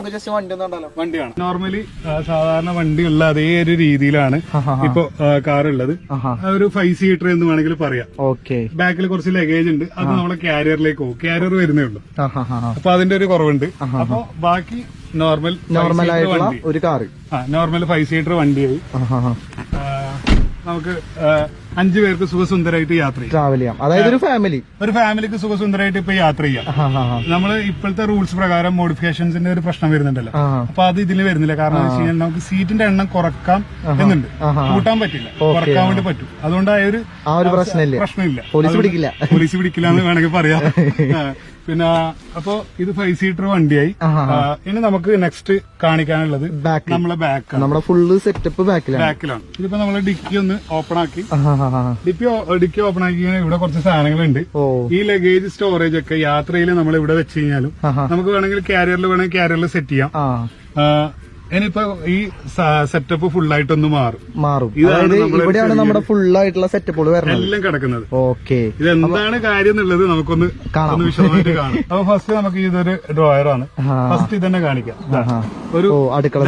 നമുക്ക് ജസ്റ്റ് വണ്ടി ഒന്ന് കണ്ടാലോ? വണ്ടിയാണ് നോർമലി സാധാരണ വണ്ടിയുള്ള അതേ ഒരു രീതിയിലാണ് ഇപ്പൊ കാർ ഉള്ളത്. ഒരു 5 സീറ്റർ എന്ന് വേണമെങ്കിൽ പറയാം. ഓക്കെ. ബാക്കിൽ കുറച്ച് ലഗേജ് ഉണ്ട്, അത് നമ്മളെ ക്യാരിയറിലേക്ക് പോകും. ക്യാരിയർ വരുന്നേ ഉള്ളൂ, അപ്പൊ അതിന്റെ ഒരു കുറവുണ്ട്. അപ്പൊ ബാക്കി നോർമൽ ആയിട്ടുള്ള ഒരു കാറ്, നോർമൽ 5 സീറ്റർ വണ്ടിയായി നമുക്ക് 5 പേർക്ക് സുഖസുന്ദരമായിട്ട് യാത്ര ചെയ്യാം, ട്രാവൽ ചെയ്യാം. അതായത് ഒരു ഫാമിലിക്ക് സുഖസുന്ദരമായിട്ട് ഇപ്പൊ യാത്ര ചെയ്യാം. നമ്മള് ഇപ്പോഴത്തെ റൂൾസ് പ്രകാരം മോഡിഫിക്കേഷൻസിന്റെ ഒരു പ്രശ്നം വരുന്നുണ്ടല്ലോ. അപ്പൊ അത് ഇതിൽ വരുന്നില്ല. കാരണം എന്താ വെച്ച് കഴിഞ്ഞാൽ നമുക്ക് സീറ്റിന്റെ എണ്ണം കുറക്കാം എന്നുണ്ട്, കൂട്ടാൻ പറ്റില്ല, കുറക്കാൻ വേണ്ടി പറ്റും. അതുകൊണ്ട് ആ ഒരു പ്രശ്നമില്ല, പോലീസ് പിടിക്കില്ല എന്ന് വേണമെങ്കിൽ പറയാം. പിന്നെ അപ്പൊ ഇത് 5 സീറ്റർ വണ്ടിയായി. ഇനി നമുക്ക് നെക്സ്റ്റ് കാണിക്കാനുള്ളത് നമ്മളെ നമ്മുടെ ഫുള്ള് സെറ്റപ്പ് ബാക്കിലാണ്. ഇതിപ്പോ നമ്മള് ഡിക്കി ഒന്ന് ഓപ്പൺ ആക്കി, ഡിക്കി ഓപ്പൺ ആക്കി ഇവിടെ കുറച്ച് സാധനങ്ങളുണ്ട്. ഈ ലഗേജ് സ്റ്റോറേജ് ഒക്കെ യാത്രയിൽ നമ്മൾ ഇവിടെ വെച്ച് കഴിഞ്ഞാലും നമുക്ക് വേണമെങ്കിൽ ക്യാരിയറിൽ സെറ്റ് ചെയ്യാം. ഇനിയിപ്പോ ഈ സെറ്റപ്പ് ഫുള്ളായിട്ടൊന്ന് മാറും. ഇവിടെയാണ് നമ്മുടെ ഫുള്ളായിട്ടുള്ള സെറ്റപ്പുകൾ എല്ലാം കിടക്കുന്നത്. ഓക്കെ. ഇതെന്താണ് കാര്യം എന്നുള്ളത് നമുക്കൊന്ന് വിശദമായിട്ട് കാണാം. അപ്പൊ ഫസ്റ്റ് നമുക്ക് ഇതൊരു ഡ്രോയറാണ്. ഫസ്റ്റ് ഇതന്നെ കാണിക്കാം. ഒരു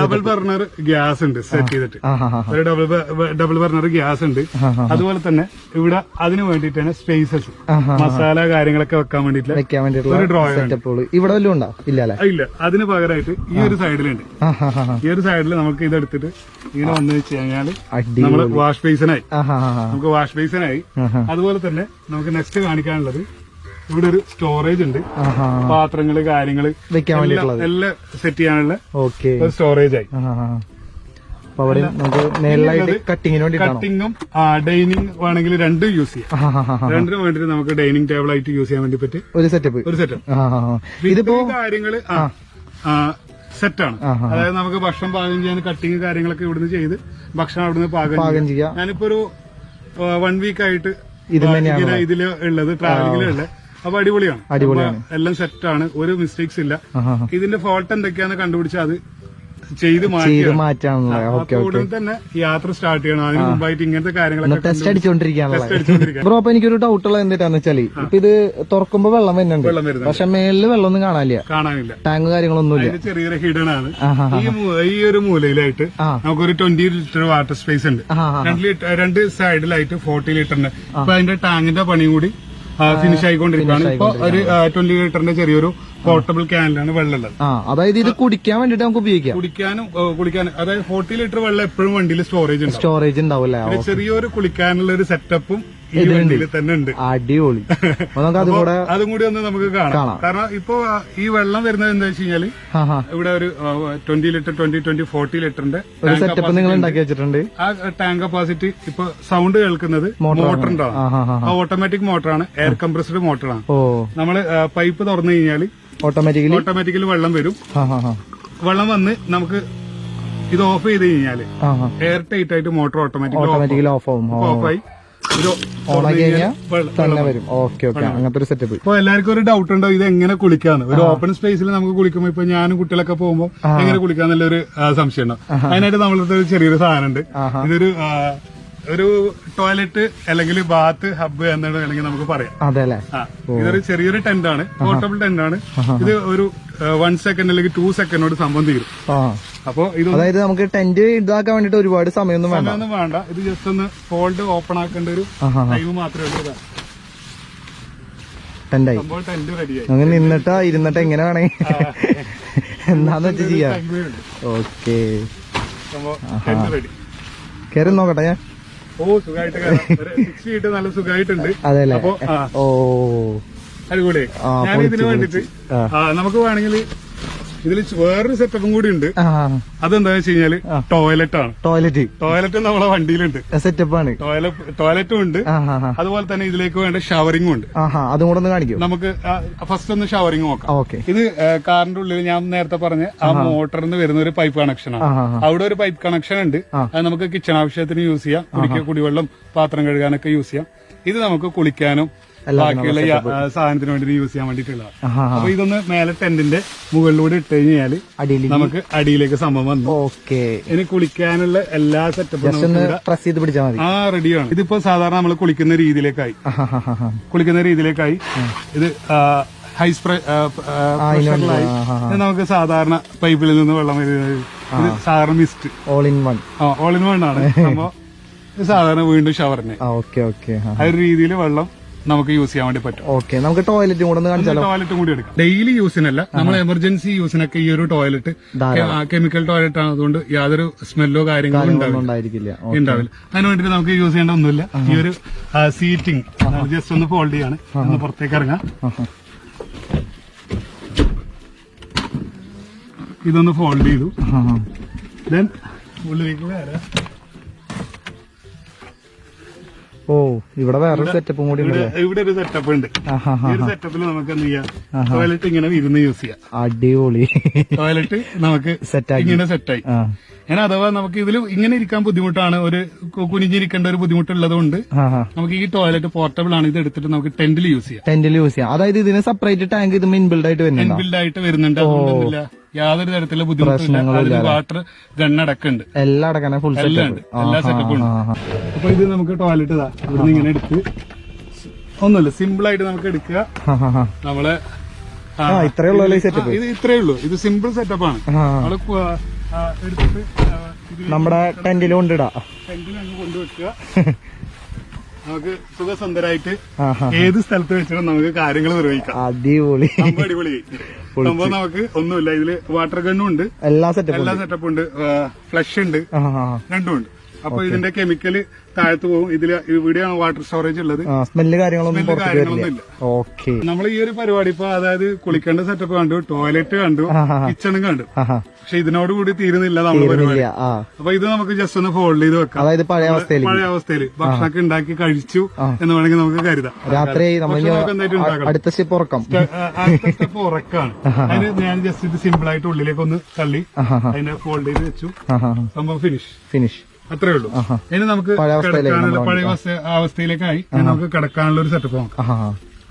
ഡബിൾ ബർണർ ഗ്യാസ് ഉണ്ട് സെറ്റ് ചെയ്തിട്ട്, ഒരു ഡബിൾ ബർണർ ഗ്യാസ് ഉണ്ട്. അതുപോലെ തന്നെ ഇവിടെ അതിന് വേണ്ടിട്ട് തന്നെ സ്പേസസ്, മസാല കാര്യങ്ങളൊക്കെ വെക്കാൻ വേണ്ടിട്ട് ഒരു ഡ്രോയർ ഇവിടെ വല്ലതും ഉണ്ടോ? ഇല്ല. അതിന് പകരമായിട്ട് ഈ ഒരു സൈഡിലുണ്ട്. ഈ ഒരു സൈഡിൽ നമുക്ക് ഇതെടുത്തിട്ട് ഇങ്ങനെ വന്നു വെച്ച് കഴിഞ്ഞാല് നമ്മള് വാഷ് ബേസിനായി, നമുക്ക് വാഷ് ബേസിനായി. അതുപോലെ തന്നെ നമുക്ക് നെക്സ്റ്റ് കാണിക്കാനുള്ളത് ഇവിടെ ഒരു സ്റ്റോറേജ് ഉണ്ട്. പാത്രങ്ങള് കാര്യങ്ങള് എല്ലാം സെറ്റ് ചെയ്യാനുള്ള ഒരു സ്റ്റോറേജ് ആയി. കട്ടിങ്ങും ഡൈനിങ് വേണമെങ്കിൽ രണ്ടും യൂസ് ചെയ്യാം. രണ്ടിനും വേണ്ടിട്ട് നമുക്ക് ഡൈനിങ് ടേബിൾ ആയിട്ട് യൂസ് ചെയ്യാൻ വേണ്ടി പറ്റി ഒരു സെറ്റപ്പ്. ഇതിപ്പോ കാര്യങ്ങള് സെറ്റാണ്. അതായത് നമുക്ക് ഭക്ഷണം പാകം ചെയ്യാൻ കട്ടിങ് കാര്യങ്ങളൊക്കെ ഇവിടുന്ന് ചെയ്ത് ഭക്ഷണം അവിടുന്ന് പാകം ചെയ്യാം. ഞാനിപ്പോ ഒരു 1 വീക്കായിട്ട് ഇതില് ഉള്ളത്, ട്രാവലിംഗിലുള്ള. അപ്പൊ അടിപൊളിയാണ്, എല്ലാം സെറ്റാണ്, ഒരു മിസ്റ്റേക്സ് ഇല്ല. ഇതിന്റെ ഫോൾട്ട് എന്തൊക്കെയാന്ന് കണ്ടുപിടിച്ചാൽ അത് ചെയ്ത് മാറ്റാനുള്ള ഉടൻ തന്നെ യാത്ര സ്റ്റാർട്ട് ചെയ്യണം. അതിന് മുമ്പായിട്ട് ഇങ്ങനത്തെ കാര്യങ്ങളൊക്കെ ടെസ്റ്റ് അടിച്ചോണ്ടിരിക്കുകയാണ്. ബ്രോ, അപ്പൊ എനിക്കൊരു ഡൗട്ടുള്ള എന്താന്ന് വെച്ചാല്, ഇപ്പൊ ഇത് തുറക്കുമ്പോ വെള്ളം വരുന്നുണ്ട്, പക്ഷെ മേലില് വെള്ളമൊന്നും കാണാനില്ല, ടാങ്ക് കാര്യങ്ങളൊന്നുമില്ല. ചെറിയൊരു ഹിഡൻ ആണ്. ഈ ഒരു മൂലയിലായിട്ട് നമുക്കൊരു 20 ലിറ്റർ വാട്ടർ സ്പേസ് ഉണ്ട്. 2 സൈഡിലായിട്ട് 40 ലിറ്ററിന്റെ. ഇപ്പൊ അതിന്റെ ടാങ്കിന്റെ പണിയും കൂടി ഫിനിഷ് ആയിക്കൊണ്ടിരിക്കുകയാണ്. ഇപ്പൊ ഒരു 20 ലിറ്ററിന്റെ ചെറിയൊരു പോർട്ടബിൾ ക്യാനിലാണ് വെള്ളം ഉള്ളത്. അതായത് ഇത് കുടിക്കാൻ വേണ്ടിട്ട് നമുക്ക് ഉപയോഗിക്കാം. കുടിക്കാനും അതായത് 40 ലിറ്റർ വെള്ളം എപ്പോഴും വണ്ടിയിൽ സ്റ്റോറേജ് ഉണ്ടാവില്ല. ചെറിയൊരു കുളിക്കാനുള്ള ഒരു സെറ്റപ്പും ഈ വണ്ടിയിൽ തന്നെ ഉണ്ട്. അടിപൊളി. അതും കൂടി ഒന്ന് നമുക്ക് കാണാം. കാരണം ഇപ്പൊ ഈ വെള്ളം വരുന്നത് എന്താ വെച്ച് കഴിഞ്ഞാല് ഇവിടെ ഒരു 20 ലിറ്റർ 40 ലിറ്ററിന്റെ സെറ്റപ്പ് നിങ്ങൾ ഉണ്ടാക്കി വെച്ചിട്ടുണ്ട്. ആ ടാങ്ക് കപ്പാസിറ്റി ഇപ്പൊ സൗണ്ട് കേൾക്കുന്നത് മോട്ടറിന്റെ ഓട്ടോമാറ്റിക് മോട്ടറാണ്, എയർ കംപ്രസ്ഡ് മോട്ടറാണ്. നമ്മള് പൈപ്പ് തുറന്നു കഴിഞ്ഞാല് ഓട്ടോമാറ്റിക്കലി വെള്ളം വരും. വെള്ളം വന്ന് നമുക്ക് ഇത് ഓഫ് ചെയ്ത് കഴിഞ്ഞാല് എയർ ടൈറ്റ് ആയിട്ട് മോട്ടർ ഓട്ടോമാറ്റിക്കലി ഓഫായി അങ്ങനത്തെ ഒരു സെറ്റപ്പ്. ഇപ്പൊ എല്ലാവർക്കും ഒരു ഡൗട്ട് ഉണ്ടാവും, ഇത് എങ്ങനെ കുളിക്കാന്ന്. ഒരു ഓപ്പൺ സ്പേസിൽ നമുക്ക് കുളിക്കുമ്പോ ഇപ്പൊ ഞാനും കുട്ടികളൊക്കെ പോകുമ്പോ എങ്ങനെ കുളിക്കാന്നുള്ളൊരു സംശയം ഉണ്ടാവും. അതിനായിട്ട് നമ്മളടുത്ത് ഒരു ചെറിയൊരു സാധനം ഉണ്ട്. ഒരു ടോയ്ലറ്റ് അല്ലെങ്കിൽ ബാത്ത് ഹബ്ബ് എന്നാണ് വേണമെങ്കിൽ നമുക്ക് പറയാം. ഇതൊരു ചെറിയൊരു ടെന്റാണ്, പോർട്ടബിൾ ടെന്റാണ്. ഇത് ഒരു 1 സെക്കൻഡ് അല്ലെങ്കിൽ 2 സെക്കൻഡോട് സംഭവം തീരും. അപ്പൊ ഇത് അതായത് നമുക്ക് ടെന്റ് ഇതാക്കാൻ വേണ്ടിട്ട് ഒരുപാട് സമയമൊന്നും വേണ്ട. ഇത് ജസ്റ്റ് ഒന്ന് ഫോൾഡ് ഓപ്പൺ ആക്കേണ്ട ഒരു ടൈം മാത്രമേ ഉള്ളൂ. ടെന്റ് റെഡിയായി. അങ്ങനെ ഇരുന്നിട്ട് എങ്ങനെ വേണമെങ്കിൽ എന്താന്ന് വെച്ച് ചെയ്യാം. Okay, tent ready. കയറി നോക്കട്ടെ ഞാൻ. സുഖമായിട്ട് 6 ഫീറ്റ് നല്ല സുഖമായിട്ടുണ്ട്. അതെല്ലേ? അപ്പൊ അടിപൊളി. ഞാൻ ഇതിന് വേണ്ടിട്ട് നമുക്ക് വേണമെങ്കിൽ ഇതിൽ വേറൊരു സെറ്റപ്പും കൂടി ഉണ്ട്. അതെന്താ വെച്ച് കഴിഞ്ഞാല് ടോയ്ലറ്റ് നമ്മളെ വണ്ടിയിലുണ്ട്, സെറ്റപ്പാണ്. ടോയ്ലറ്റും ഉണ്ട്, അതുപോലെ തന്നെ ഇതിലേക്ക് വേണ്ട ഷവറിംഗും ഉണ്ട്. അതും കൂടെ ഒന്ന് കാണിക്കും. നമുക്ക് ഫസ്റ്റ് ഒന്ന് ഷവറിംഗ് നോക്കാം. ഇത് കാറിന്റെ ഉള്ളിൽ ഞാൻ നേരത്തെ പറഞ്ഞ ആ മോട്ടറിന് വരുന്ന ഒരു പൈപ്പ് കണക്ഷനാണ്. അവിടെ ഒരു പൈപ്പ് കണക്ഷൻ ഉണ്ട്. അത് നമുക്ക് കിച്ചൺ ആവശ്യത്തിന് യൂസ് ചെയ്യാം, കുടിവെള്ളം പാത്രം കഴുകാനൊക്കെ യൂസ് ചെയ്യാം. ഇത് നമുക്ക് കുളിക്കാനും ബാക്കിയുള്ള സാധനത്തിന് വേണ്ടി യൂസ് ചെയ്യാൻ വേണ്ടിട്ടുള്ളതാണ്. അപ്പൊ ഇതൊന്ന് മേലെ ടെന്റിന്റെ മുകളിലൂടെ ഇട്ട് കഴിഞ്ഞാല് നമുക്ക് അടിയിലേക്ക് സംഭവം വന്നു. ഇനി കുളിക്കാനുള്ള എല്ലാ സെറ്റപ്പും റെഡിയാണ്. ഇതിപ്പോ സാധാരണ നമ്മൾ കുളിക്കുന്ന രീതിയിലേക്കായി. ഇത് പ്രഷറിലായി നമുക്ക് സാധാരണ പൈപ്പിൽ നിന്ന് വെള്ളം വരുന്നത് ഇത് സാധാരണ മിസ്റ്റ് ഓൾ ഇൻ വൺ ആണ് സംഭവം. ഇത് സാധാരണ വീണ്ടും ഷവറിന് ഓക്കെ ഓക്കെ ആ ഒരു രീതിയിൽ വെള്ളം നമുക്ക് യൂസ് ചെയ്യാൻ വേണ്ടി പറ്റും. ഓക്കെ, നമുക്ക് ടോയ്ലറ്റും കൂടെ ഒന്ന് കാണിച്ചാലോ? ടോയ്ലറ്റും കൂടി എടുക്കാം. ഡെയിലി യൂസിനല്ല, നമ്മൾ എമർജൻസി യൂസിനൊക്കെ ഈ ഒരു ടോയ്ലറ്റ് കെമിക്കൽ ടോയ്ലറ്റ് ആണ്, അതുകൊണ്ട് യാതൊരു സ്മെല്ലോ കാര്യങ്ങളോ ഉണ്ടായിരിക്കില്ല. അതിന് വേണ്ടിട്ട് നമുക്ക് യൂസ് ചെയ്യേണ്ട ഒന്നുമില്ല. ഈ ഒരു സീറ്റിംഗ് ജസ്റ്റ് ഒന്ന് ഫോൾഡ് ചെയ്യാണ്, ഒന്ന് പുറത്തേക്ക് ഇറങ്ങാം. ഇതൊന്ന് ഫോൾഡ് ചെയ്തു, ദെൻ ഉള്ളിലേക്ക് വരാം. ഓ, ഇവിടെ വേറൊരു സെറ്റപ്പും കൂടി ഇവിടെ ഒരു സെറ്റപ്പ് ഉണ്ട്. ഈ ഒരു സെറ്റപ്പിൽ നമുക്ക് എന്ത് ചെയ്യാം, ടോയ്ലറ്റ് ഇങ്ങനെ ഇരുന്ന് യൂസ് ചെയ്യാം. അടിപൊളി. ടോയ്ലറ്റ് നമുക്ക് ഇങ്ങനെ സെറ്റായി. ഞാൻ അഥവാ നമുക്ക് ഇതിൽ ഇങ്ങനെ ഇരിക്കാൻ ബുദ്ധിമുട്ടാണ്, ഒരു കുനിഞ്ഞിരിക്കേണ്ട ഒരു ബുദ്ധിമുട്ടുള്ളത് കൊണ്ട് നമുക്ക് ഈ ടോയ്ലറ്റ് പോർട്ടബിൾ ആണ്. ഇത് എടുത്തിട്ട് നമുക്ക് ടെന്റിൽ യൂസ് ചെയ്യാം. അതായത് ഇതിന് സെപ്പറേറ്റ് ടാങ്ക് ഇത് ഇൻബിൽഡ് ആയിട്ട് വരുന്നുണ്ട്. അതുകൊണ്ടൊന്നുമില്ല, യാതൊരു തരത്തിലുള്ള ബുദ്ധിമുട്ടില്ല. വാട്ടർ ഗണ്ണടക്കുണ്ട്, എല്ലാം അടക്കാനെ ഫുൾ എല്ലാം ഉണ്ട്, എല്ലാ സെറ്റപ്പും ഉണ്ട്. അപ്പൊ ഇത് നമുക്ക് ടോയ്ലറ്റ് ഇവിടുന്ന് ഇങ്ങനെ എടുത്ത് ഒന്നുമില്ല, സിമ്പിൾ ആയിട്ട് നമുക്ക് എടുക്കുക. നമ്മളെ ഇത് ഇത്രയേ ഉള്ളൂ. ഇത് സിമ്പിൾ സെറ്റപ്പാണ്. എടുത്തിട്ട് നമ്മുടെ ടെന്റിൽ കൊണ്ടിടാം, കൊണ്ടുവെക്കുക. നമുക്ക് സുഖസുന്ദരായിട്ട് ഏത് സ്ഥലത്ത് വെച്ചിട്ടും നമുക്ക് കാര്യങ്ങൾ നിർവഹിക്കാം. അടിപൊളി. സംഭവം നമുക്ക് ഒന്നുമില്ല, ഇതില് വാട്ടർ ഗണ്ണും ഉണ്ട്, എല്ലാ സെറ്റപ്പും ഉണ്ട്, ഫ്ലഷ് ഉണ്ട്, രണ്ടും ഉണ്ട്. അപ്പൊ ഇതിന്റെ കെമിക്കല് താഴത്ത് പോകും. ഇതില് ഇവിടെയാണ് വാട്ടർ സ്റ്റോറേജ് ഉള്ളത്. സ്മെല്ല് കാര്യങ്ങളൊന്നും ഇല്ല. നമ്മൾ ഈ ഒരു പരിപാടി ഇപ്പൊ അതായത് കുളിക്കേണ്ട സെറ്റപ്പ് കണ്ടു, ടോയ്ലറ്റ് കണ്ടു, കിച്ചണും കണ്ടു. പക്ഷെ ഇതിനോട് കൂടി തീരുന്നില്ല നമ്മൾ പരിപാടി. അപ്പൊ ഇത് നമുക്ക് ജസ്റ്റ് ഒന്ന് ഫോൾഡ് ചെയ്ത് വെക്കാം. അതായത് പഴയ അവസ്ഥയിൽ ഭക്ഷണമൊക്കെ ഉണ്ടാക്കി കഴിച്ചു എന്ന് വേണമെങ്കിൽ നമുക്ക് കരുതാം. രാത്രി അടുത്ത സ്റ്റെപ്പ് ഉറക്കാണ്. അതിന് ഞാൻ ജസ്റ്റ് ഇത് സിമ്പിൾ ആയിട്ട് ഉള്ളിലേക്ക് ഒന്ന് തള്ളി അതിനെ ഫോൾഡ് ചെയ്ത് വെച്ചു. സംഭവം ഫിനിഷ്. അത്രേ ഉള്ളൂ. ഇനി നമുക്ക് പഴയ അവസ്ഥയിലേക്കായി നമുക്ക് കിടക്കാനുള്ള ഒരു സെറ്റപ്പ് നോക്കാം.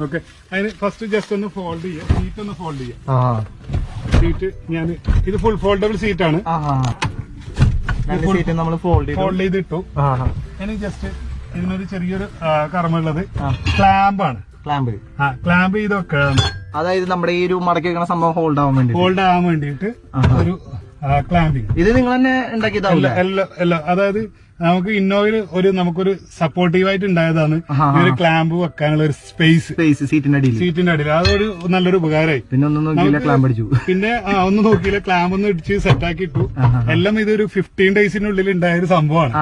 ഓക്കെ, അതിന് ഫസ്റ്റ് ജസ്റ്റ് ഒന്ന് ഫോൾഡ് ചെയ്യാം, സീറ്റ് ഒന്ന് ഫോൾഡ് ചെയ്യാം. സീറ്റ് ഞാൻ ഇത് ഫുൾ ഫോൾഡബിൾ സീറ്റാണ്. ഫോൾഡ് ചെയ്തിട്ടു. ഇനി ജസ്റ്റ് ഇതിനൊരു ചെറിയൊരു കർമ്മുള്ളത് ക്ലാമ്പാണ്. ക്ലാമ്പ് ചെയ്ത് വെക്കുകയാണ്. അതായത് നമ്മുടെ ഈ ഒരു മടക്കി വെക്കുന്ന സംഭവം ഹോൾഡ് ആവാൻ വേണ്ടിയിട്ട് ഒരു ക്ലാമ്പിങ്. ഇത് നിങ്ങൾ തന്നെ ഉണ്ടാക്കിയതല്ല? അതായത് നമുക്ക് ഇന്നോവയില് നമുക്കൊരു സപ്പോർട്ടീവായിട്ട് ഉണ്ടായതാണ് ഈ ഒരു ക്ലാമ്പ് വെക്കാനുള്ള ഒരു സ്പേസ് സീറ്റിന്റെ അടിയിൽ. അതൊരു നല്ലൊരു ഉപകാരമായി. പിന്നെ ഒന്നും നോക്കിയില്ല, ക്ലാമ്പ് അടിച്ചു. പിന്നെ ഒന്നും നോക്കിയില്ല, ക്ലാമ്പ് ഒന്ന് ഇടിച്ച് സെറ്റാക്കി ഇട്ടു. എല്ലാം ഇതൊരു 15 ഡേയ്സിനുള്ളിൽ ഉണ്ടായ ഒരു സംഭവമാണ്.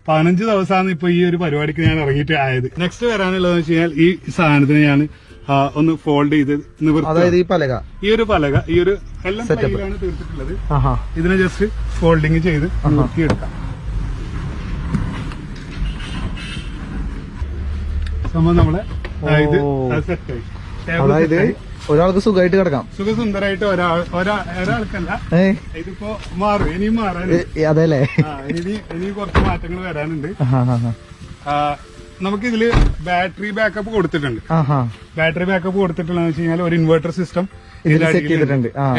15 ദിവസമാണ് ഇപ്പൊ ഈ ഒരു പരിപാടിക്ക് ഞാൻ ഇറങ്ങിയിട്ട് ആയത്. നെക്സ്റ്റ് വരാനുള്ളതെന്ന് വെച്ച് കഴിഞ്ഞാൽ ഈ സാധനത്തിന് ഞാൻ ഒന്ന് ഫോൾഡ് ചെയ്ത് അതായത് ഈ ഒരു പലക ഈ ഒരു എല്ലാം പ്ലെയിലാണ് തീർത്തിട്ടുള്ളത്. ഇതിനെ ജസ്റ്റ് ഫോൾഡിങ് ചെയ്ത് നിർത്തിയെടുക്കാം. സംഭവം നമ്മളെ ഇത് സെറ്റായി. അതായത് ഒരാൾക്ക് സുഖമായിട്ട് കിടക്കാം, സുഖസുന്ദരായിട്ട്. ഒരാൾക്കല്ല, ഇതിപ്പോ മാറും, ഇനിയും മാറാൻ. അതെല്ലേ, ഇനി കുറച്ച് മാറ്റങ്ങൾ വരാനുണ്ട്. നമുക്കിതില് ബാറ്ററി ബാക്കപ്പ് കൊടുത്തിട്ടുണ്ട്. ബാറ്ററി ബാക്കപ്പ് കൊടുത്തിട്ടുള്ളതെന്ന് വെച്ച് കഴിഞ്ഞാൽ ഒരു ഇൻവെർട്ടർ സിസ്റ്റം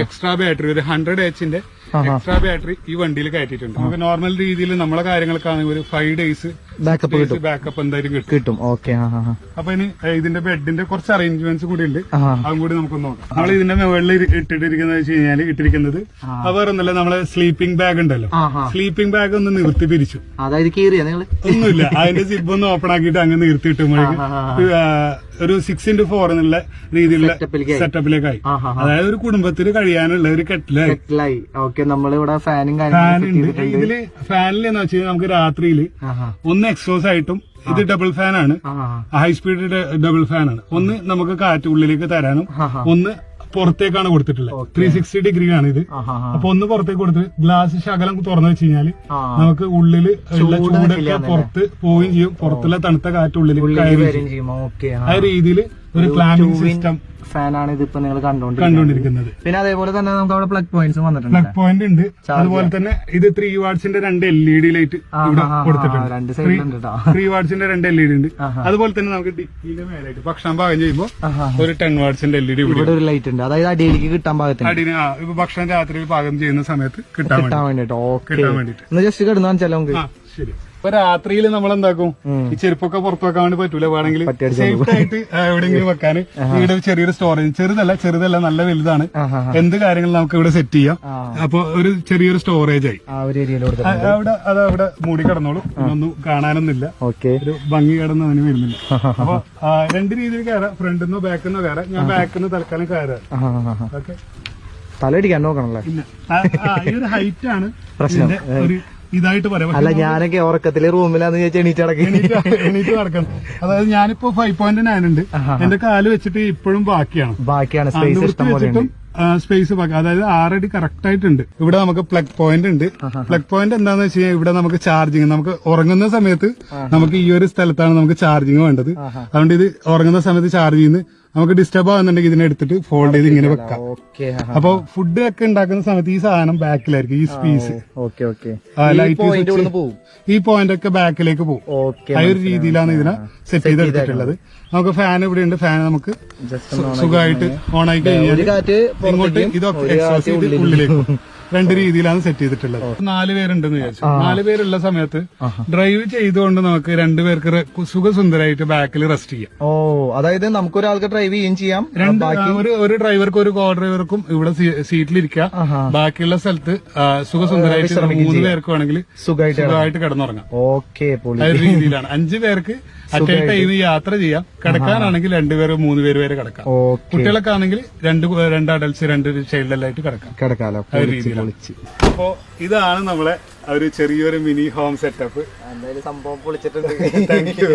എക്സ്ട്രാ ബാറ്ററി, ഒരു 100H എക്സ്ട്രാ ബാറ്ററി ഈ വണ്ടിയിൽ കയറ്റിയിട്ടുണ്ട്. നമുക്ക് നോർമൽ രീതിയിൽ നമ്മളെ കാര്യങ്ങൾക്കാണെങ്കിൽ ഒരു 5 ഡേയ്സ് ബാക്കപ്പ് എന്തായാലും കിട്ടും. അപ്പൊ ഇനി ഇതിന്റെ ബെഡിന്റെ കുറച്ച് അറേഞ്ച്മെന്റ്സ് കൂടി ഉണ്ട്, അതും കൂടി നമുക്ക് നോക്കാം. നമ്മൾ ഇതിന്റെ മുകളിൽ ഇട്ടിരിക്കുന്നത് വേറൊന്നല്ല, നമ്മളെ സ്ലീപ്പിംഗ് ബാഗ് ഉണ്ടല്ലോ, സ്ലീപ്പിംഗ് ബാഗ് ഒന്ന് നിർത്തി പിരിച്ചു. അതായത് ഒന്നുമില്ല, അതിന്റെ സിബ് ഒന്ന് ഓപ്പൺ ആക്കിയിട്ട് അങ്ങനെ നിർത്തി കിട്ടുമ്പോഴേക്കും ഒരു 6x4 എന്നുള്ള രീതിയിലുള്ള സെറ്റപ്പിലേക്കായി. അതായത് ഒരു കുടുംബത്തിൽ കഴിയാനുള്ള ഒരു കെറ്റിലായി. നമ്മളിവിടെ ഫാനും ഇതില് ഫാനിൽ എന്ന് വെച്ച് കഴിഞ്ഞാൽ നമുക്ക് രാത്രിയിൽ ഒന്ന് എക്സോസ് ആയിട്ടും, ഇത് ഡബിൾ ഫാനാണ്, ഹൈ സ്പീഡ് ഡബിൾ ഫാനാണ്. ഒന്ന് നമുക്ക് കാറ്റ് ഉള്ളിലേക്ക് തരാനും, ഒന്ന് പുറത്തേക്കാണ് കൊടുത്തിട്ടുള്ളത്. 360 ഡിഗ്രിയാണ് ഇത്. അപ്പൊ ഒന്ന് പുറത്തേക്ക് കൊടുത്ത് ഗ്ലാസ് ശകലം തുറന്നു വെച്ച് കഴിഞ്ഞാൽ നമുക്ക് ഉള്ളില് ഉള്ള ചൂടൊക്കെ പുറത്ത് പോവുകയും ചെയ്യും, പുറത്തുള്ള തണുത്ത കാറ്റ് ഉള്ളിലേക്ക് കയറുകയും ചെയ്യും. ആ രീതിയിൽ ഒരു ക്ലാമ്പിംഗ് സിസ്റ്റം ഫാനാണ് ഇതിപ്പോ നിങ്ങൾ കണ്ടുകൊണ്ടിരിക്കുന്നത്. പിന്നെ അതേപോലെ തന്നെ നമുക്ക് അവിടെ പ്ലഗ് പോയിന്റ്സ് വന്നിട്ടുണ്ട്. പ്ലഗ് പോയിന്റ് ഉണ്ട്. അതുപോലെ തന്നെ ഇത് 3 വാട്ട്സിന്റെ 2 LED ലൈറ്റ് ഇവിടെ കൊടുത്തിട്ടുണ്ട്. 3 വാട്ട്സിന്റെ 2 LED ഉണ്ട്. അതുപോലെ തന്നെ നമുക്ക് ഡിക്കിന്റെ മേലായിട്ട് ഭക്ഷണം പാകം ചെയ്യുമ്പോൾ ഒരു 10 വാട്ട്സിന്റെ LED ഇവിടെ ഒരു ലൈറ്റ് ഉണ്ട്. അതായത് അടിയിലേക്ക് കിട്ടാൻ പാകത്തിന്, ഇപ്പൊ ഭക്ഷണം രാത്രി പാകം ചെയ്യുന്ന സമയത്ത് കിട്ടാൻ വേണ്ടിട്ട്. ജസ്റ്റ് കിടന്നു വെച്ചാലോ നമുക്ക് ശരി. ഇപ്പൊ രാത്രിയിൽ നമ്മൾ എന്താക്കും, ഈ ചെരുപ്പൊക്കെ പുറത്തു വെക്കാൻ വേണ്ടി പറ്റൂല, വേണമെങ്കിൽ സേഫ് ആയിട്ട് എവിടെയെങ്കിലും വെക്കാൻ ഇവിടെ ചെറിയൊരു സ്റ്റോറേജ്, ചെറുതല്ല നല്ല വലുതാണ്. എന്ത് കാര്യങ്ങളും നമുക്ക് ഇവിടെ സെറ്റ് ചെയ്യാം. അപ്പൊ ഒരു ചെറിയൊരു സ്റ്റോറേജ് ആയി അവിടെ മൂടി കിടന്നോളൂ, ഒന്നും കാണാനൊന്നുമില്ല, ഒരു ഭംഗി കിടന്ന് അതിന് വരുന്നില്ല. അപ്പൊ രണ്ട് രീതിയിൽ കയറാം, ഫ്രണ്ടിൽ നിന്നോ ബാക്കിൽ നിന്നോ കയറാം. ഞാൻ ബാക്കിൽ നിന്ന് തൽക്കാലം കയറാം. ഓക്കെ, തലയിടിക്കാൻ നോക്കണല്ലേ. ഈ ഒരു ഹൈറ്റ് ആണ് ഇതിന്റെ ഒരു ഇതായിട്ട് പറയാം. അല്ല, ഞാനൊക്കെ ഉറക്കത്തില് റൂമിലാന്ന് ചോദിച്ചാൽ എണീറ്റ് നടക്കണം. അതായത് ഞാനിപ്പോ 5.9 ഉണ്ട്, എന്റെ കാല് വെച്ചിട്ട് ഇപ്പോഴും ബാക്കിയാണ് സ്പേസ് ബാക്കി. അതായത് 6 അടി കറക്റ്റ് ആയിട്ടുണ്ട്. ഇവിടെ നമുക്ക് പ്ലഗ് പോയിന്റ് ഉണ്ട്. പ്ലഗ് പോയിന്റ് എന്താന്ന് വെച്ച് കഴിഞ്ഞാൽ ഇവിടെ നമുക്ക് ചാർജിങ്, നമുക്ക് ഉറങ്ങുന്ന സമയത്ത് നമുക്ക് ഈ ഒരു സ്ഥലത്താണ് നമുക്ക് ചാർജിങ് വേണ്ടത്. അതുകൊണ്ട് ഇത് ഉറങ്ങുന്ന സമയത്ത് ചാർജ് ചെയ്യുന്ന നമുക്ക് ഡിസ്റ്റർബ് ആകുന്നുണ്ടെങ്കിൽ ഇതിനെ എടുത്തിട്ട് ഫോൾഡ് ചെയ്ത് ഇങ്ങനെ വെക്കാം. അപ്പൊ ഫുഡ് ഒക്കെ ഉണ്ടാക്കുന്ന സമയത്ത് ഈ സാധനം ബാക്കിലായിരിക്കും, ഈ സ്പീസ് ലൈറ്റ് ഈ പോയിന്റ് ഒക്കെ ബാക്കിലേക്ക് പോകും. ആ ഒരു രീതിയിലാണ് ഇതിനെ സെറ്റ് ചെയ്തെടുത്തിട്ടുള്ളത്. നമുക്ക് ഫാൻ ഇവിടെ ഉണ്ട്. ഫാൻ നമുക്ക് സുഖമായിട്ട് ഓൺ ആയി കഴിഞ്ഞാൽ ഇങ്ങോട്ട് ഇതൊക്കെ എക്സോസ്റ്റ് ചെയ്ത് ഉള്ളിലേക്ക് പോകും. രണ്ട് രീതിയിലാണ് സെറ്റ് ചെയ്തിട്ടുള്ളത്. 4 പേരുണ്ടെന്ന് വിചാരിച്ചു. 4 പേരുള്ള സമയത്ത് ഡ്രൈവ് ചെയ്തുകൊണ്ട് നമുക്ക് 2 പേർക്ക് സുഖസുന്ദരമായിട്ട് ബാക്കിൽ റെസ്റ്റ് ചെയ്യാം. ഓ, അതായത് നമുക്ക് ഒരാൾക്ക് ഡ്രൈവ് ചെയ്യുകയും ചെയ്യാം. ഒരു ഡ്രൈവർക്കും ഒരു കോ ഡ്രൈവർക്കും ഇവിടെ സീറ്റിലിരിക്കാം. ബാക്കിയുള്ള സ്ഥലത്ത് സുഖസുന്ദരമായിട്ട് 3 പേർക്ക് വേണമെങ്കിൽ സുഖമായിട്ട് കിടന്നുറങ്ങാം. ഓക്കെ, രീതിയിലാണ്. 5 പേർക്ക് അറ്റ് എ ടൈം യാത്ര ചെയ്യാം. കിടക്കാനാണെങ്കിൽ 2 പേര് 3 പേര് വരെ കിടക്കാം. കുട്ടികളൊക്കെ ആണെങ്കിൽ 2 അഡൽട്സ് 2 ചൈൽഡെല്ലായിട്ട് കിടക്കാമല്ലോ. അപ്പോ ഇതാണ് നമ്മളെ ഒരു ചെറിയൊരു മിനി ഹോം സെറ്റപ്പ്. എന്തായാലും സംഭവം പൊളിച്ചിട്ടുണ്ട്. Thank you.